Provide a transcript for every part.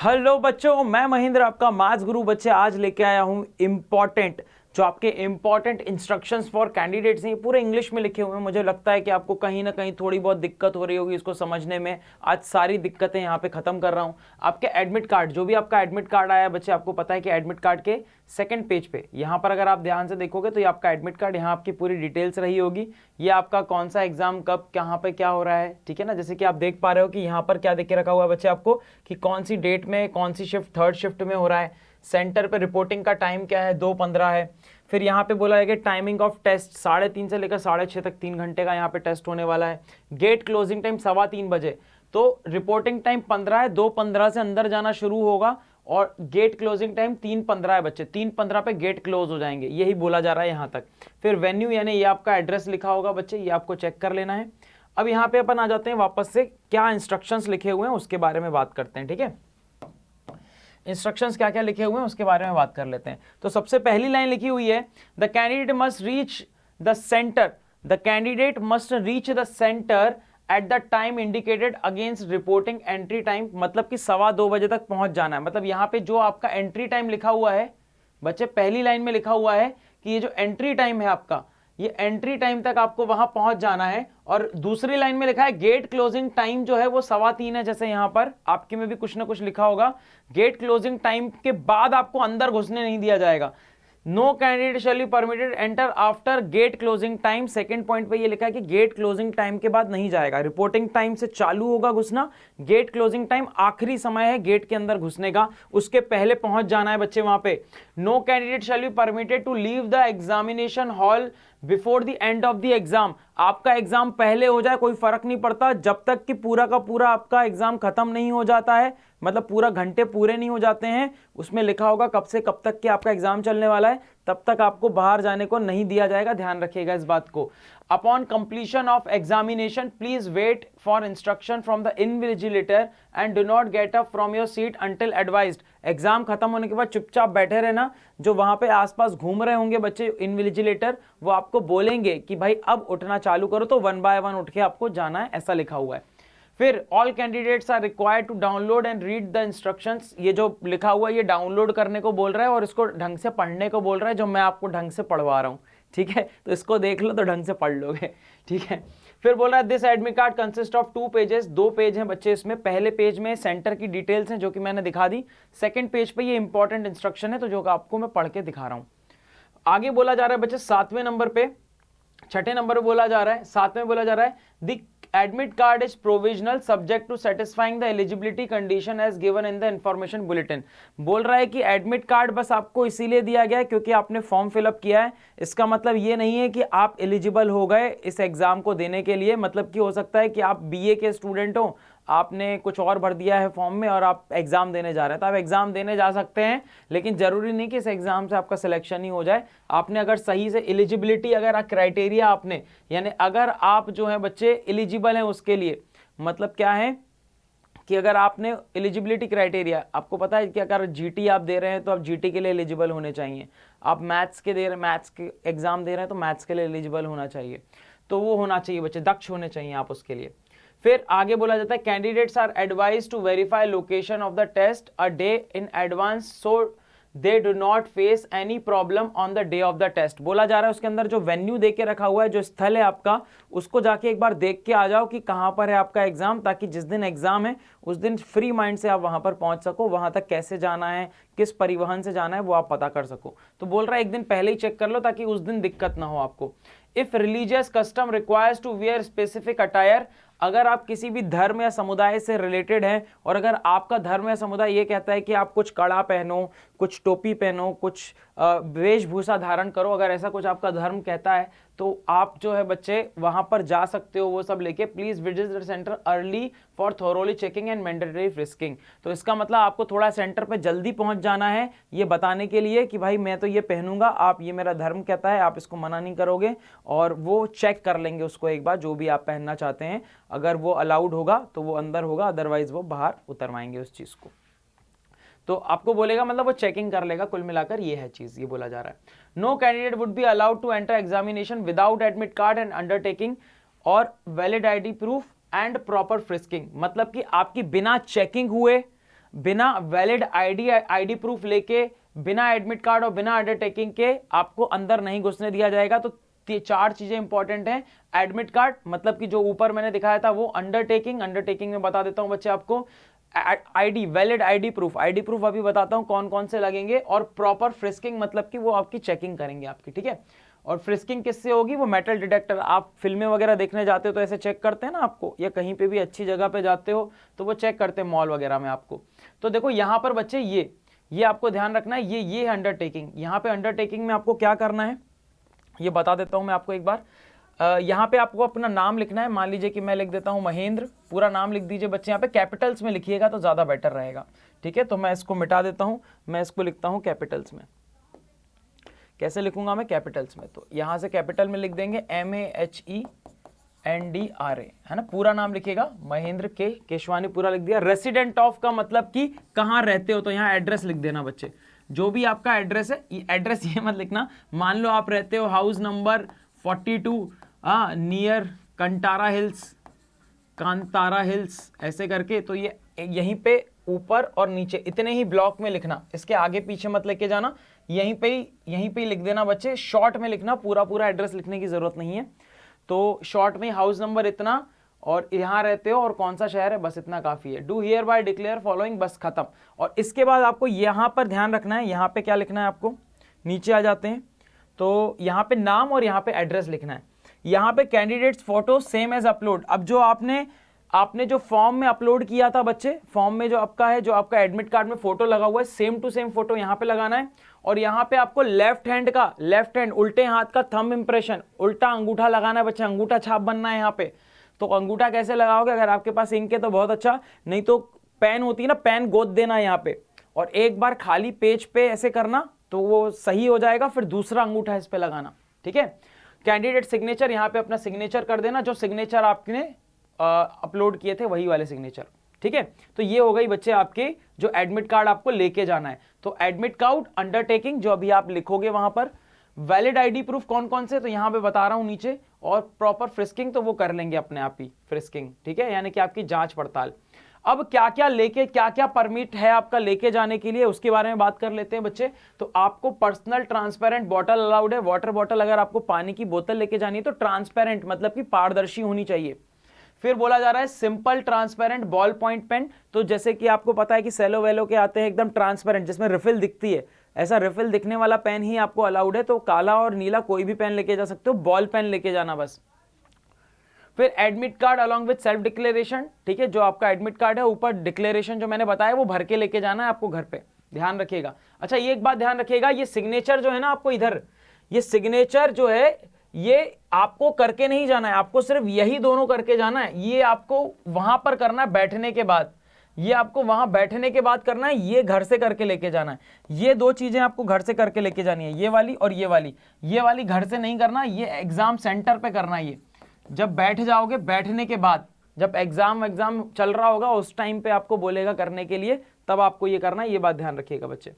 Hello बच्चों, मैं महेंद्र आपका मैथ्स गुरु। बच्चे आज लेके आया हूं इंपॉर्टेंट जो आपके इंपॉर्टेंट इंस्ट्रक्शंस फॉर कैंडिडेट्स हैं, पूरे इंग्लिश में लिखे हुए हैं। मुझे लगता है कि आपको कहीं ना कहीं थोड़ी बहुत दिक्कत हो रही होगी इसको समझने में। आज सारी दिक्कतें यहाँ पे खत्म कर रहा हूँ। आपके एडमिट कार्ड, जो भी आपका एडमिट कार्ड आया है बच्चे, आपको पता है कि एडमिट कार्ड के सेकंड पेज पे यहाँ पर अगर आप ध्यान से देखोगे तो ये आपका एडमिट कार्ड, यहाँ आपकी पूरी डिटेल्स रही होगी। ये आपका कौन सा एग्जाम कब कहाँ पे क्या हो रहा है, ठीक है ना। जैसे कि आप देख पा रहे हो कि यहाँ पर क्या देख के रखा हुआ है बच्चे आपको, कि कौन सी डेट में कौन सी शिफ्ट थर्ड शिफ्ट में हो रहा है। सेंटर पे रिपोर्टिंग का टाइम क्या है, 2:15 है। फिर यहाँ पे बोला है कि टाइमिंग ऑफ टेस्ट 3:30 से लेकर 6:30 तक 3 घंटे का यहाँ पे टेस्ट होने वाला है। गेट क्लोजिंग टाइम 3:15 बजे, तो रिपोर्टिंग टाइम 15 है, 2:15 से अंदर जाना शुरू होगा और गेट क्लोजिंग टाइम 3:15 है बच्चे। 3:15 पे गेट क्लोज हो जाएंगे, यही बोला जा रहा है यहाँ तक। फिर वेन्यू यानी ये आपका एड्रेस लिखा होगा बच्चे, ये आपको चेक कर लेना है। अब यहाँ पे अपन आ जाते हैं वापस से, क्या इंस्ट्रक्शंस लिखे हुए हैं उसके बारे में बात करते हैं, ठीक है। इंस्ट्रक्शंस क्या क्या लिखे हुए हैं उसके बारे में बात कर लेते हैं। तो सबसे पहली लाइन लिखी हुई है, the candidate must reach the centre, the candidate must reach the centre at the time indicated against reporting entry time. मतलब कि 2:15 बजे तक पहुंच जाना है। मतलब यहाँ पे जो आपका एंट्री टाइम लिखा हुआ है बच्चे, पहली लाइन में लिखा हुआ है कि ये जो एंट्री टाइम है आपका, ये एंट्री टाइम तक आपको वहां पहुंच जाना है। और दूसरी लाइन में लिखा है गेट क्लोजिंग टाइम जो है वो 3:15 है। जैसे यहां पर आपके में भी कुछ ना कुछ लिखा होगा, गेट क्लोजिंग टाइम के बाद आपको अंदर घुसने नहीं दिया जाएगा। No candidate shall be permitted enter after gate closing time. Second point पे ये लिखा है कि गेट क्लोजिंग टाइम के बाद नहीं जाएगा। रिपोर्टिंग टाइम से चालू होगा घुसना, गेट क्लोजिंग टाइम आखिरी समय है गेट के अंदर घुसने का, उसके पहले पहुंच जाना है बच्चे वहां पे। No candidate shall be permitted to leave the examination hall before the end of the exam. आपका एग्जाम पहले हो जाए कोई फर्क नहीं पड़ता, जब तक कि पूरा का पूरा आपका एग्जाम खत्म नहीं हो जाता है, मतलब पूरा घंटे पूरे नहीं हो जाते हैं। उसमें लिखा होगा कब से कब तक कि आपका एग्जाम चलने वाला है, तब तक आपको बाहर जाने को नहीं दिया जाएगा। ध्यान रखिएगा इस बात को। Upon completion of examination please wait for instruction from the invigilator and do not get up from your seat until advised. Exam खत्म होने के बाद चुपचाप बैठे रहना। जो वहां पे आसपास घूम रहे होंगे बच्चे इन्विजिलेटर, वो आपको बोलेंगे कि भाई अब उठना चालू करो, तो 1 by 1 उठ के आपको जाना है, ऐसा लिखा हुआ है। फिर all candidates are required to download and read the instructions. ये जो लिखा हुआ है ये डाउनलोड करने को बोल रहा है और इसको ढंग से पढ़ने को बोल रहा है, जो मैं आपको ढंग से पढ़वा रहा हूं, ठीक है। तो इसको देख लो तो ढंग से पढ़ लोगे, ठीक है। फिर बोल रहा है this admit card consist of 2 pages. 2 page हैं बच्चे इसमें। पहले पेज में सेंटर की डिटेल्स हैं जो कि मैंने दिखा दी। सेकंड पेज पे ये इंपॉर्टेंट इंस्ट्रक्शन है, तो जो आपको मैं पढ़ के दिखा रहा हूं। आगे बोला जा रहा है बच्चे 7वें नंबर पे, 6ठे नंबर पे बोला जा रहा है, 7वें बोला जा रहा है the admit card is provisional subject to satisfying the eligibility condition as given in the information bulletin. बोल रहा है कि एडमिट कार्ड बस आपको इसीलिए दिया गया है क्योंकि आपने फॉर्म फिलअप किया है। इसका मतलब ये नहीं है कि आप एलिजिबल हो गए इस एग्जाम को देने के लिए। मतलब कि हो सकता है कि आप बीए के स्टूडेंट हो, आपने कुछ और भर दिया है फॉर्म में और आप एग्जाम देने जा रहे हैं, तो आप एग्जाम देने जा सकते हैं, लेकिन जरूरी नहीं कि इस एग्जाम से आपका सिलेक्शन ही हो जाए। आपने अगर सही से एलिजिबिलिटी, अगर क्राइटेरिया आपने, यानी अगर आप जो है बच्चे एलिजिबल हैं उसके लिए, मतलब क्या है कि अगर आपने एलिजिबिलिटी क्राइटेरिया, आपको पता है कि अगर जीटी आप दे रहे हैं तो आप जीटी के लिए एलिजिबल होने चाहिए। आप मैथ्स के दे रहे, मैथ्स के एग्जाम दे रहे हैं तो मैथ्स के लिए एलिजिबल होना चाहिए, तो वो होना चाहिए बच्चे, दक्ष होने चाहिए आप उसके लिए। फिर आगे बोला जाता है candidates are advise to verify location of the test a day in advance so they do not face any problem on the day of the test. बोला जा रहा है उसके अंदर जो वेन्यू दे के रखा हुआ है, जो स्थल है आपका, उसको जाके एक बार देख के आ जाओ कि कहाँ पर है आपका एग्जाम, ताकि जिस दिन एग्जाम है उस दिन फ्री माइंड से आप वहां पर पहुंच सको। वहां तक कैसे जाना है, किस परिवहन से जाना है, वो आप पता कर सको। तो बोल रहा है एक दिन पहले ही चेक कर लो ताकि उस दिन दिक्कत ना हो आपको। If religious custom requires to wear specific attire, अगर आप किसी भी धर्म या समुदाय से रिलेटेड हैं और अगर आपका धर्म या समुदाय ये कहता है कि आप कुछ कड़ा पहनो, कुछ टोपी पहनो, कुछ वेशभूषा धारण करो, अगर ऐसा कुछ आपका धर्म कहता है तो आप जो है बच्चे वहां पर जा सकते हो वो सब लेके। Please visit the centre early for thoroughly checking and mandatory frisking. तो इसका मतलब आपको थोड़ा सेंटर पे जल्दी पहुंच जाना है ये बताने के लिए कि भाई मैं तो ये पहनूंगा, आप, ये मेरा धर्म कहता है, आप इसको मना नहीं करोगे, और वो चेक कर लेंगे उसको एक बार, जो भी आप पहनना चाहते हैं। अगर वो अलाउड होगा तो वो अंदर होगा, अदरवाइज वो बाहर उतरवाएंगे उस चीज को। तो आपको बोलेगा, मतलब वो चेकिंग कर लेगा। कुल मिलाकर ये है चीज, ये बोला जा रहा है। No candidate would be allowed to enter examination without admit card and undertaking और valid ID proof and proper frisking. मतलब कि आपकी बिना चेकिंग हुए बिना वैलिड आईडी प्रूफ लेके, बिना एडमिट कार्ड और बिना अंडरटेकिंग के आपको अंदर नहीं घुसने दिया जाएगा। तो 4 चीजें इंपॉर्टेंट हैं। एडमिट कार्ड मतलब कि जो ऊपर मैंने दिखाया था वो, अंडरटेकिंग में बता देता हूं बच्चे आपको, आईडी वैलिड आईडी प्रूफ अभी बताता हूं कौन कौन से लगेंगे, और प्रॉपर फ्रिस्किंग मतलब कि वो आपकी चेकिंग करेंगे आपकी, ठीक है। और फ्रिस्किंग किससे होगी? वो मेटल डिटेक्टर, आप फिल्में वगैरह देखने जाते हो तो ऐसे चेक करते हैं ना आपको, या कहीं पे भी अच्छी जगह पे जाते हो तो वो चेक करते हैं मॉल वगैरह में आपको। तो देखो यहाँ पर बच्चे ये आपको ध्यान रखना है, ये है अंडरटेकिंग। यहाँ पे अंडरटेकिंग में आपको क्या करना है ये बता देता हूं मैं आपको एक बार। यहाँ पे आपको अपना नाम लिखना है। मान लीजिए कि मैं लिख देता हूं महेंद्र, पूरा नाम लिख दीजिए बच्चे, यहाँ पे कैपिटल्स में लिखिएगा तो ज़्यादा बेटर रहेगा, ठीक है। तो मैं इसको मिटा देता हूं, मैं इसको लिखता हूं कैपिटल्स में। कैसे लिखूंगा मैं? कैपिटल्स में। तो यहाँ से कैपिटल में लिख देंगे MAHENDRA, है ना। पूरा नाम लिखिएगा, महेंद्र के केशवानी, पूरा लिख दिया। रेसिडेंट ऑफ का मतलब कि कहाँ रहते हो, तो यहाँ एड्रेस लिख देना बच्चे, जो भी आपका एड्रेस है। एड्रेस ये मत लिखना, मान लो आप रहते हो house number 42 near Kantara hills ऐसे करके, तो ये यहीं पे ऊपर और नीचे इतने ही ब्लॉक में लिखना, इसके आगे पीछे मत लेके जाना, यहीं पे ही लिख देना बच्चे। शॉर्ट में लिखना, पूरा एड्रेस लिखने की जरूरत नहीं है। तो शॉर्ट में हाउस नंबर इतना, और यहाँ रहते हो और कौन सा शहर है, बस इतना काफी है। Do here bye declare following, बस खत्म। और इसके बाद आपको यहाँ पर ध्यान रखना है, यहाँ पे क्या लिखना है आपको, नीचे आ जाते हैं तो यहाँ पे नाम और यहाँ पे एड्रेस लिखना है। यहाँ पे candidates photo same as upload. अब जो आपने जो फॉर्म में अपलोड किया था बच्चे, फॉर्म में जो आपका है, जो आपका एडमिट कार्ड में फोटो लगा हुआ है, सेम टू सेम फोटो यहाँ पे लगाना है। और यहाँ पे आपको लेफ्ट हैंड उल्टे हाथ का थंब इंप्रेशन, उल्टा अंगूठा लगाना है बच्चे, अंगूठा छाप बनना है यहाँ पे। तो अंगूठा कैसे लगाओगे? अगर आपके पास इंक है तो बहुत अच्छा, नहीं तो पेन होती है ना, पेन गोद देना है यहाँ पे, और एक बार खाली पेज पे ऐसे करना तो वो सही हो जाएगा, फिर दूसरा अंगूठा इस पे लगाना, ठीक है। कैंडिडेट सिग्नेचर, यहाँ पे अपना सिग्नेचर कर देना, जो सिग्नेचर आपने अपलोड किए थे वही वाले सिग्नेचर, ठीक है। तो ये हो गई बच्चे आपके जो एडमिट कार्ड आपको लेके जाना है। तो एडमिट कार्ड, अंडरटेकिंग जो अभी आप लिखोगे वहां पर, वैलिड आईडी प्रूफ कौन कौन से, तो यहां पे बता रहा हूं नीचे, और प्रॉपर फ्रिस्किंग तो वो कर लेंगे अपने आप ही, फ्रिस्किंग, ठीक है, यानी कि आपकी जांच पड़ताल। अब क्या क्या परमिट है आपका लेके जाने के लिए, उसके बारे में बात कर लेते हैं बच्चे। तो आपको पर्सनल ट्रांसपेरेंट बॉटल अलाउड है। वाटर बॉटल, अगर आपको पानी की बोतल लेके जानी है तो ट्रांसपेरेंट मतलब कि पारदर्शी होनी चाहिए। फिर बोला जा रहा है simple transparent ball point pen, तो जैसे कि आपको पता है कि सेलो वेलो के आते हैं एकदम ट्रांसपेरेंट जिसमें रिफिल दिखती है, ऐसा रिफिल दिखने वाला पेन ही आपको अलाउड है। तो काला और नीला कोई भी पेन लेके जा सकते हो, बॉल पेन लेके जाना बस। फिर admit card along with self declaration, ठीक है, जो आपका एडमिट कार्ड है ऊपर डिक्लेरेशन जो मैंने बताया वो भर के लेके जाना है आपको घर पे, ध्यान रखिएगा। अच्छा ये एक बात ध्यान रखिएगा, ये सिग्नेचर जो है ना आपको इधर, ये सिग्नेचर जो है ये आपको करके नहीं जाना है, आपको सिर्फ यही दोनों करके जाना है। ये आपको वहां पर करना है बैठने के बाद, ये आपको वहां बैठने के बाद करना है, ये घर से करके लेके जाना है। ये दो चीजें आपको घर से करके लेके जानी है, ये वाली और ये वाली घर से नहीं करना, ये एग्जाम सेंटर पे करना है। ये जब बैठ जाओगे, बैठने के बाद जब एग्जाम चल रहा होगा उस टाइम पे आपको बोलेगा करने के लिए, तब आपको ये करना है। ये बात ध्यान रखिएगा बच्चे।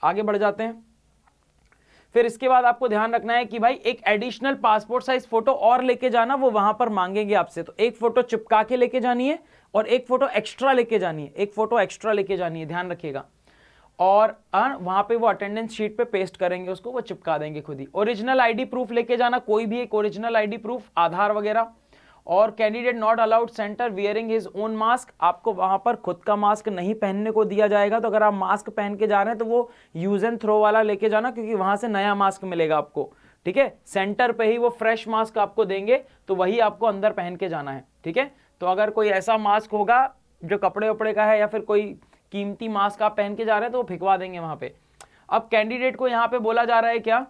आगे बढ़ जाते हैं। फिर इसके बाद आपको ध्यान रखना है कि भाई एक एडिशनल पासपोर्ट साइज फोटो और लेके जाना, वो वहां पर मांगेंगे आपसे। तो एक फोटो चिपका के लेके जानी है और एक फोटो एक्स्ट्रा लेके जानी है, ध्यान रखिएगा। और वहां पे वो अटेंडेंस शीट पे पेस्ट करेंगे उसको, वो चिपका देंगे खुद ही। ओरिजिनल आईडी प्रूफ लेके जाना, कोई भी एक ओरिजिनल आईडी प्रूफ, आधार वगैरह। और candidate not allowed centre wearing his own mask, आपको वहां पर खुद का मास्क नहीं पहनने को दिया जाएगा। तो अगर आप मास्क पहन के जा रहे हैं तो वो यूज एंड थ्रो वाला लेके जाना, क्योंकि वहां से नया मास्क मिलेगा आपको, ठीक है। सेंटर पे ही वो फ्रेश मास्क आपको देंगे, तो वही आपको अंदर पहन के जाना है, ठीक है। तो अगर कोई ऐसा मास्क होगा जो कपड़े वपड़े का है या फिर कोई कीमती मास्क आप पहन के जा रहे हैं तो वो फिकवा देंगे वहां पे। अब कैंडिडेट को यहाँ पे बोला जा रहा है क्या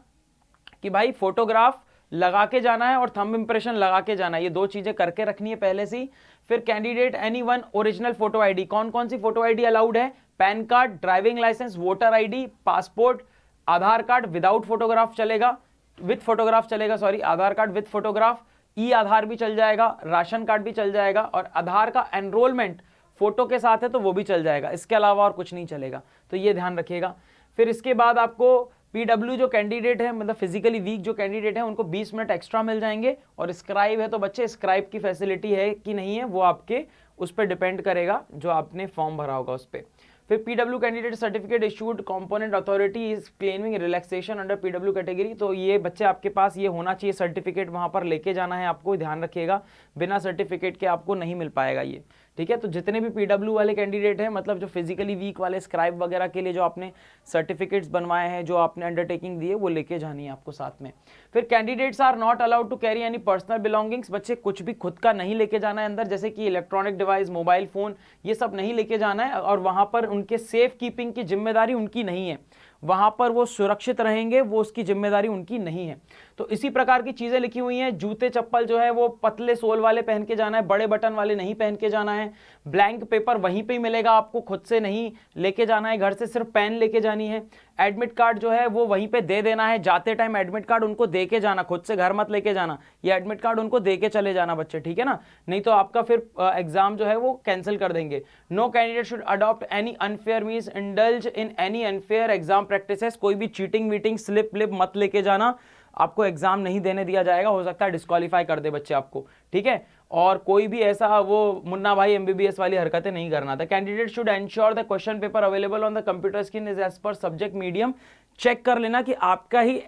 कि भाई फोटोग्राफ लगा के जाना है और थंब इंप्रेशन लगा के जाना है, ये दो चीजें करके रखनी है पहले से ही। फिर candidate any one original photo ID, कौन कौन सी फोटो आईडी अलाउड है? PAN card, driving licence, voter ID, passport, Aadhaar card without photograph चलेगा, विथ फोटोग्राफ चलेगा, sorry, Aadhaar card with photograph, e Aadhaar भी चल जाएगा, राशन कार्ड भी चल जाएगा, और आधार का एनरोलमेंट फोटो के साथ है तो वो भी चल जाएगा, इसके अलावा और कुछ नहीं चलेगा। तो ये ध्यान रखिएगा। फिर इसके बाद आपको पीडब्ल्यू जो कैंडिडेट है, मतलब फिजिकली वीक जो कैंडिडेट है, उनको 20 मिनट एक्स्ट्रा मिल जाएंगे। और स्क्राइब है तो बच्चे स्क्राइब की फैसिलिटी है कि नहीं है वो आपके उस पर डिपेंड करेगा जो आपने फॉर्म भरा होगा उस पर। फिर PW candidate certificate issued competent authority is claiming relaxation under PW category. तो ये बच्चे आपके पास ये होना चाहिए सर्टिफिकेट, वहां पर लेके जाना है आपको, ध्यान रखिएगा, बिना सर्टिफिकेट के आपको नहीं मिल पाएगा ये, ठीक है। तो जितने भी पीडब्ल्यू वाले कैंडिडेट हैं, मतलब जो फिजिकली वीक वाले स्क्राइब वगैरह के लिए जो आपने सर्टिफिकेट्स बनवाए हैं, जो आपने अंडरटेकिंग दी है, वो लेके जानी है आपको साथ में। फिर candidates are not allowed to carry any personal belongings. बच्चे कुछ भी खुद का नहीं लेके जाना है अंदर, जैसे कि इलेक्ट्रॉनिक डिवाइस, मोबाइल फोन, ये सब नहीं लेके जाना है, और वहां पर उनके सेफ कीपिंग की जिम्मेदारी उनकी नहीं है, वहां पर वो सुरक्षित रहेंगे, वो उसकी जिम्मेदारी उनकी नहीं है। तो इसी प्रकार की चीजें लिखी हुई हैं। जूते चप्पल जो है वो पतले सोल वाले पहन के जाना है, बड़े बटन वाले नहीं पहन के जाना है। ब्लैंक पेपर वहीं पे ही मिलेगा आपको, खुद से नहीं लेके जाना है घर से, सिर्फ पेन लेके जानी है। एडमिट कार्ड जो है वो वहीं पे दे देना है, जाते टाइम एडमिट कार्ड उनको दे के जाना, खुद से घर मत लेके जाना, ये एडमिट कार्ड उनको दे के चले जाना बच्चे, ठीक है ना, नहीं तो आपका फिर एग्जाम जो है वो कैंसिल कर देंगे। No candidate should adopt any unfair means indulge in any unfair exam practices. कोई भी चीटिंग वीटिंग स्लिप लिप मत लेके जाना, आपको एग्जाम नहीं देने दिया जाएगा, हो सकता है डिस्क्वालीफाई कर दे बच्चे आपको, ठीक है। और कोई भी ऐसा वो मुन्ना भाई एमबीबीएस वाली हरकतें नहीं करना था। Candidate should ensure the question paper available on the computer screen is as per subject medium. Check कर लेना कि आपका ही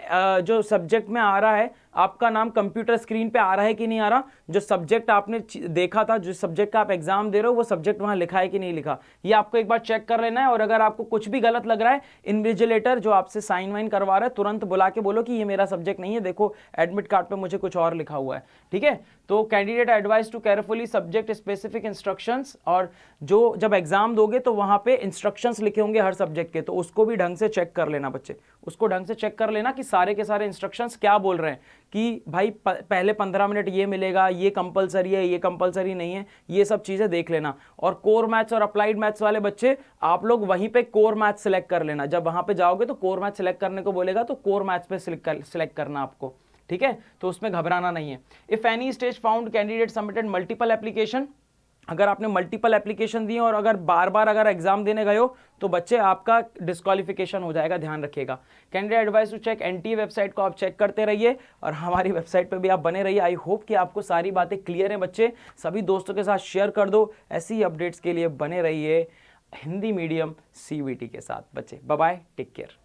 जो सब्जेक्ट में आ रहा है, आपका नाम कंप्यूटर स्क्रीन पे आ रहा है कि नहीं आ रहा, जो सब्जेक्ट आपने देखा था, जो सब्जेक्ट का आप एग्जाम दे रहे हो, वो सब्जेक्ट वहां लिखा है कि नहीं लिखा, ये आपको एक बार चेक कर लेना है। और अगर आपको कुछ भी गलत लग रहा है, इन्विजिलेटर जो आपसे साइन वाइन करवा रहा है, तुरंत बुला के बोलो कि ये मेरा सब्जेक्ट नहीं है, देखो एडमिट कार्ड पे मुझे कुछ और लिखा हुआ है, ठीक है। तो candidate advise to carefully subject specific instructions, और जो जब एग्जाम दोगे तो वहां पे इंस्ट्रक्शंस लिखे होंगे हर सब्जेक्ट के, तो उसको भी ढंग से चेक कर लेना बच्चे, उसको ढंग से चेक कर लेना कि सारे के सारे इंस्ट्रक्शंस क्या बोल रहे हैं, कि भाई पहले 15 मिनट ये मिलेगा, ये कंपलसरी है, ये कंपलसरी नहीं है, ये सब चीजें देख लेना। और कोर मैथ्स और अप्लाइड मैथ्स वाले बच्चे, आप लोग वहीं पे कोर मैथ्स सिलेक्ट कर लेना, जब वहां पे जाओगे तो कोर मैथ्स सिलेक्ट करने को बोलेगा, तो कोर मैथ्स पे सिलेक्ट करना आपको, ठीक है, तो उसमें घबराना नहीं है। If any stage found candidate submitted multiple application, अगर आपने मल्टीपल एप्लीकेशन दिए और अगर बार बार अगर एग्जाम देने गए हो तो बच्चे आपका डिस्क्वालिफिकेशन हो जाएगा, ध्यान रखिएगा। Candidate advice to check NTA website को आप चेक करते रहिए और हमारी वेबसाइट पे भी आप बने रहिए। आई होप कि आपको सारी बातें क्लियर हैं बच्चे, सभी दोस्तों के साथ शेयर कर दो। ऐसी ही अपडेट्स के लिए बने रहिए हिंदी मीडियम CVT के साथ बच्चे। Bye bye, take care.